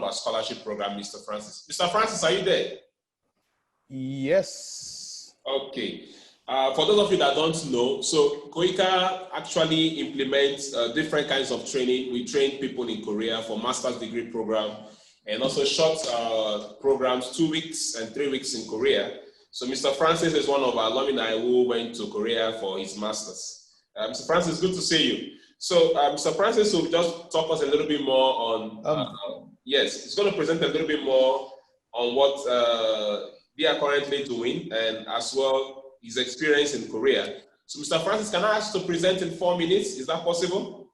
our scholarship program, Mr. Francis. Mr. Francis, are you there? Yes. Okay. For those of you that don't know, so KOICA actually implements different kinds of training. We train people in Korea for master's degree program and also short programs, 2 weeks and 3 weeks in Korea. So Mr. Francis is one of our alumni who went to Korea for his master's. Mr. Francis, good to see you. So Mr. Francis will just talk us a little bit more on, yes, he's going to present a little bit more on what they are currently doing and as well his experience in Korea. So Mr. Francis, can I ask to present in 4 minutes? Is that possible?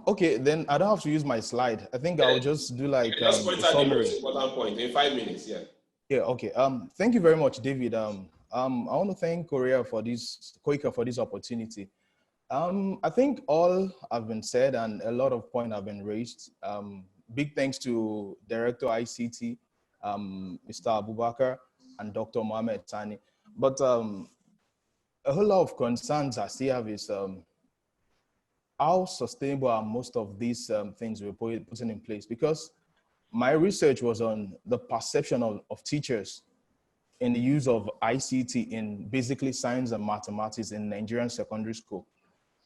Okay, then I don't have to use my slide. I think I'll just do like just point a out summary. the most important point in 5 minutes, yeah. Yeah, okay. Thank you very much, David. I want to thank KOICA for this opportunity. I think all have been said and a lot of points have been raised. Big thanks to Director ICT, Mr. Abubakar and Dr. Mohammed, Sani. But a whole lot of concerns I still have is how sustainable are most of these things we're putting in place? Because my research was on the perception of teachers in the use of ICT in basically science and mathematics in Nigerian secondary school.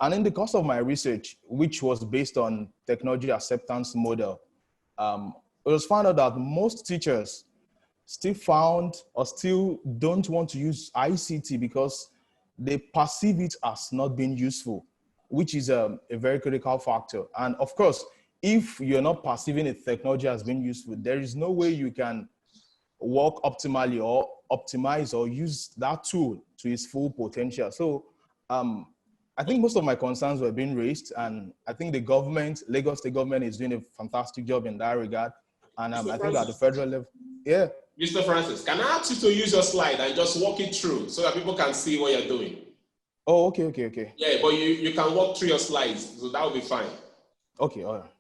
And in the course of my research, which was based on technology acceptance model, it was found out that most teachers still don't want to use ICT because they perceive it as not being useful, which is a very critical factor. And of course, if you're not perceiving a technology as being useful, there is no way you can work optimally or optimize or use that tool to its full potential. So I think most of my concerns were being raised, and I think the government, Lagos State government, is doing a fantastic job in that regard. And I think at the federal level, yeah. Mr. Francis, can I ask you to use your slide and just walk it through so that people can see what you're doing? Oh, okay. Yeah, but you can walk through your slides, so that will be fine. Okay, all right.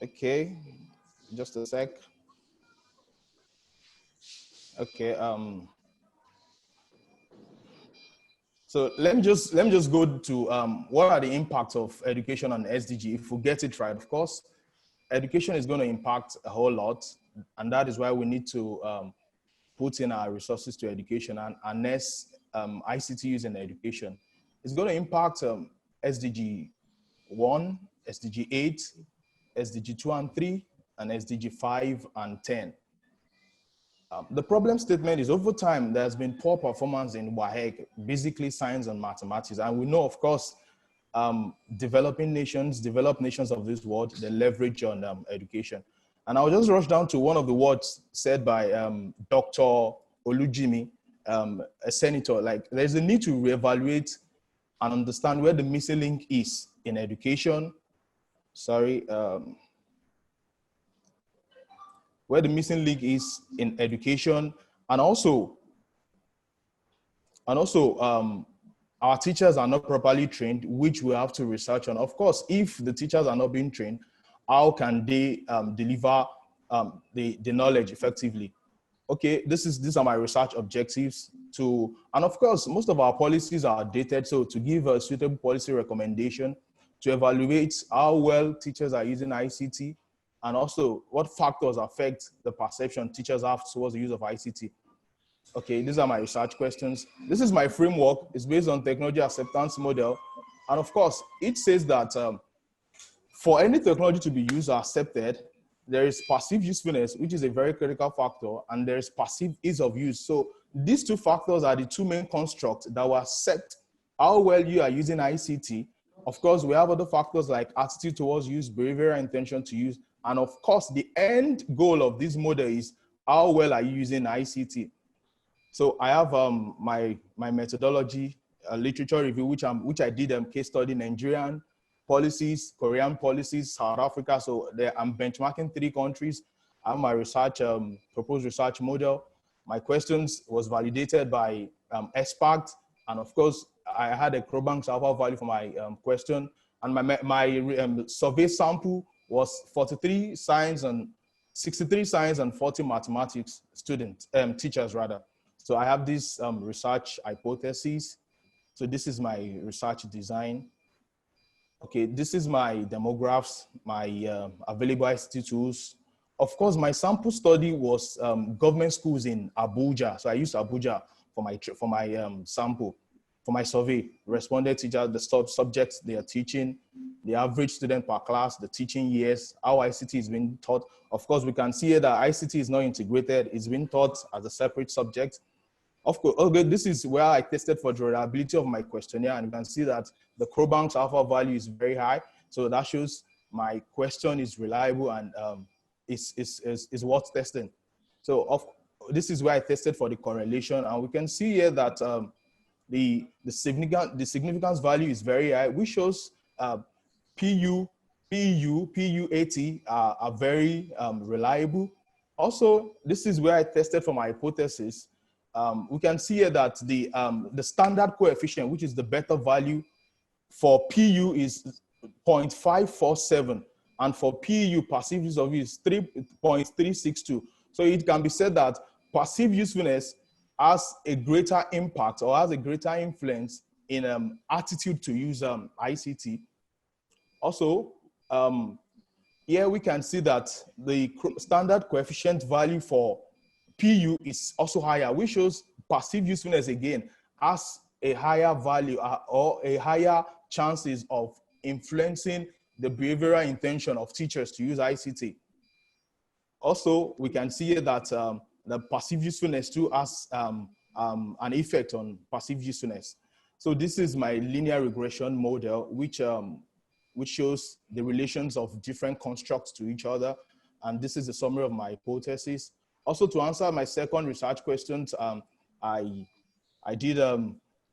Okay, just a sec. Okay, so let me just go to what are the impacts of education on SDG. If we get it right, of course, education is going to impact a whole lot, and that is why we need to put in our resources to education and harness ICT use in education. It's going to impact SDG 1, SDG 8, SDG 2 and 3, and SDG 5 and 10. The problem statement is over time, there's been poor performance in WAEC, basically science and mathematics. And we know, of course, developed nations of this world, they leverage on education. And I'll just rush down to one of the words said by Dr. Olujimi, a senator. Like, there's a need to reevaluate and understand where the missing link is in education. Where the missing link is in education, and also our teachers are not properly trained, which we have to research on. Of course, if the teachers are not being trained, how can they deliver the knowledge effectively? Okay, these are my research objectives and of course, most of our policies are dated. So to give a suitable policy recommendation to evaluate how well teachers are using ICT, and also what factors affect the perception teachers have towards the use of ICT. Okay, these are my research questions. This is my framework. It's based on technology acceptance model. And of course, it says that for any technology to be used or accepted, there is perceived usefulness, which is a very critical factor, and there is perceived ease of use. So these two factors are the two main constructs that will accept how well you are using ICT. Of course, we have other factors like attitude towards use, behavioral intention to use, and of course, the end goal of this model is how well are you using ICT. So I have my methodology, literature review, which I did case study Nigerian policies, Korean policies, South Africa. So I'm benchmarking 3 countries. I have my research, proposed research model. My questions was validated by expert, and of course, I had a Crowbank alpha value for my question, and my survey sample was 43 science and 63 science and 40 mathematics students, teachers rather. So I have this research hypothesis. So this is my research design. Okay, this is my demographics, my available ICT tools. Of course, my sample study was government schools in Abuja. So I used Abuja for my sample, for my survey. Responded teachers, the subjects they are teaching, the average student per class, the teaching years, how ICT is being taught. Of course, we can see here that ICT is not integrated. It's being taught as a separate subject. Of course, okay, this is where I tested for the reliability of my questionnaire, and you can see that the Crowbank's alpha value is very high. So that shows my question is reliable and is worth testing. So this is where I tested for the correlation, and we can see here that the significance value is very high, which shows PU, PUAT are very reliable. Also, this is where I tested for my hypothesis. We can see here that the standard coefficient, which is the beta value for PU, is 0.547, and for PU, perceived use of is 3.362. So it can be said that perceived usefulness has a greater impact or has a greater influence in attitude to use ICT. Also, here we can see that the standard coefficient value for PU is also higher, which shows perceived usefulness again has a higher value or a higher chances of influencing the behavioral intention of teachers to use ICT. Also, we can see that the perceived usefulness too has an effect on perceived usefulness. So this is my linear regression model, which shows the relations of different constructs to each other. And this is a summary of my hypothesis. Also, to answer my second research questions, I did,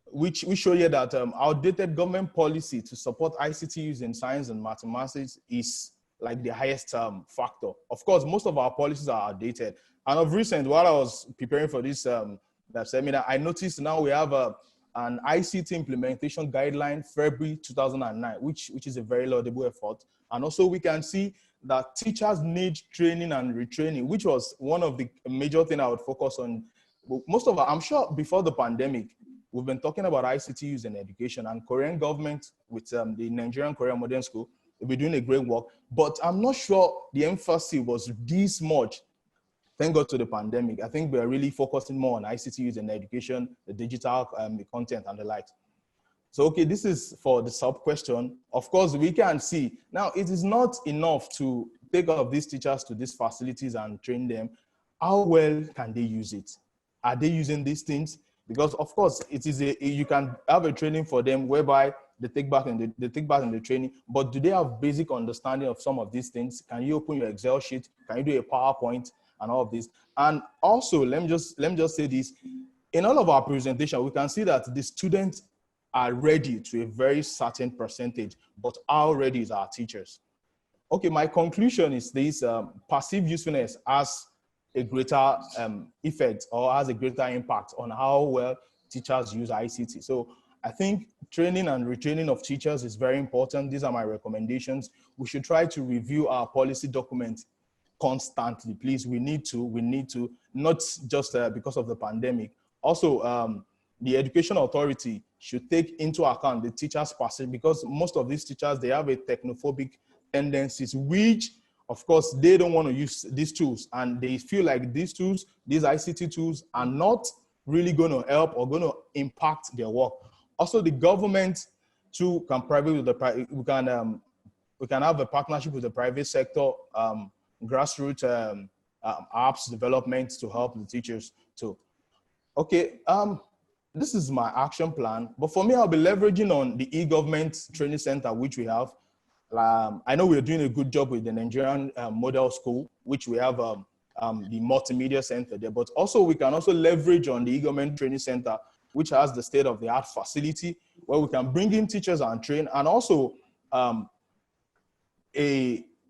which show you that outdated government policy to support ICT use in science and mathematics is like the highest factor. Of course, most of our policies are outdated. And of recent, while I was preparing for this seminar, I noticed now we have an ICT implementation guideline, February 2009, which is a very laudable effort. And also we can see that teachers need training and retraining, which was one of the major things I would focus on. Most of I'm sure before the pandemic, we've been talking about ICT use in education, and Korean government with the Nigerian Korean Modern School, will be doing a great work. But I'm not sure the emphasis was this much. Thank God to the pandemic. I think we're really focusing more on ICT use in education, the digital content and the like. So, okay, this is for the sub question. Of course, we can see now it is not enough to take all of these teachers to these facilities and train them. How well can they use it? Are they using these things? Because of course, it is you can have a training for them whereby they take part in the training, but do they have basic understanding of some of these things? Can you open your Excel sheet? Can you do a PowerPoint and all of this? And also, let me just say this: in all of our presentation, we can see that the students are ready to a very certain percentage, but how ready is our teachers? Okay, my conclusion is this: perceived usefulness has a greater effect or has a greater impact on how well teachers use ICT. So I think training and retraining of teachers is very important. These are my recommendations. We should try to review our policy documents constantly. Please, we need to, not just because of the pandemic. Also, the Education Authority should take into account the teachers' perception, because most of these teachers, they have a technophobic tendencies, which of course, they don't want to use these tools, and they feel like these tools, these ICT tools, are not really going to help or going to impact their work. Also, the government too can we can have a partnership with the private sector, grassroots apps development to help the teachers too. Okay, this is my action plan, but for me, I'll be leveraging on the e-government training center, which we have. I know we're doing a good job with the Nigerian model school, which we have the multimedia center there, but also we can also leverage on the e-government training center, which has the state-of-the-art facility where we can bring in teachers and train. And also a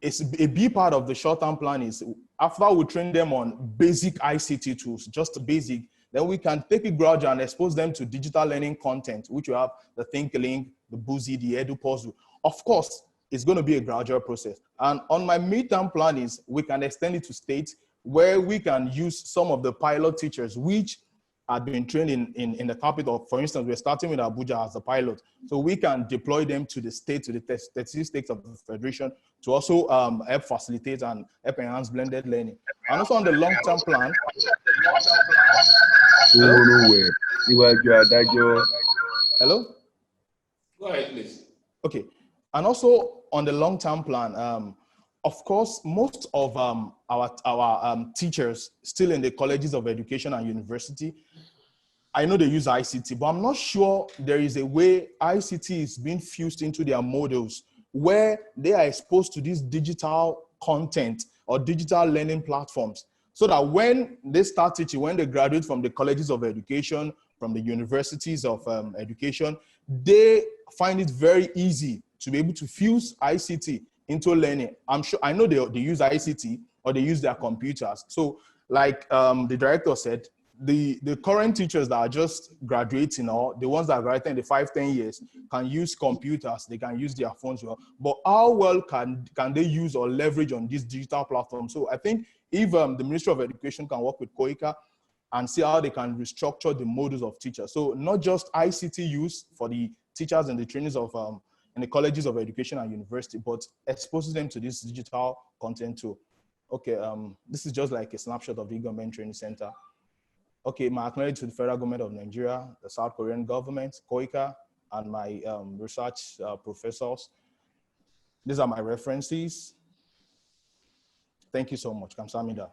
big part of the short-term plan is after we train them on basic ICT tools, just basic, then we can take it gradual and expose them to digital learning content, which we have the ThinkLink, the Boozy, the EduPuzzle. Of course, it's going to be a gradual process. And on my midterm plan is we can extend it to states where we can use some of the pilot teachers, which had been trained in the capital. For instance, we're starting with Abuja as a pilot. So we can deploy them to the state, to the 36 states of the Federation to also help facilitate and help enhance blended learning. And also on the long-term plan. Hello? Go ahead, please. Okay. And also on the long-term plan, of course, most of our teachers still in the colleges of education and university, I know they use ICT, but I'm not sure there is a way ICT is being fused into their models where they are exposed to this digital content or digital learning platforms, so that when they start teaching, when they graduate from the colleges of education, from the universities of education, they find it very easy to be able to fuse ICT into learning. I'm sure, I know they use ICT or they use their computers. So like the director said, the current teachers that are just graduating, or the ones that are graduating in the 5-10 years, can use computers, they can use their phones well, but how well can they use or leverage on this digital platform? So I think if the Ministry of Education can work with KOICA and see how they can restructure the models of teachers. So not just ICT use for the teachers and the trainings of in the colleges of education and university, but exposes them to this digital content too. Okay, this is just like a snapshot of the government training center. Okay, my acknowledgement to the federal government of Nigeria, the South Korean government, KOICA, and my research professors. These are my references. Thank you so much. Kamsahamnida.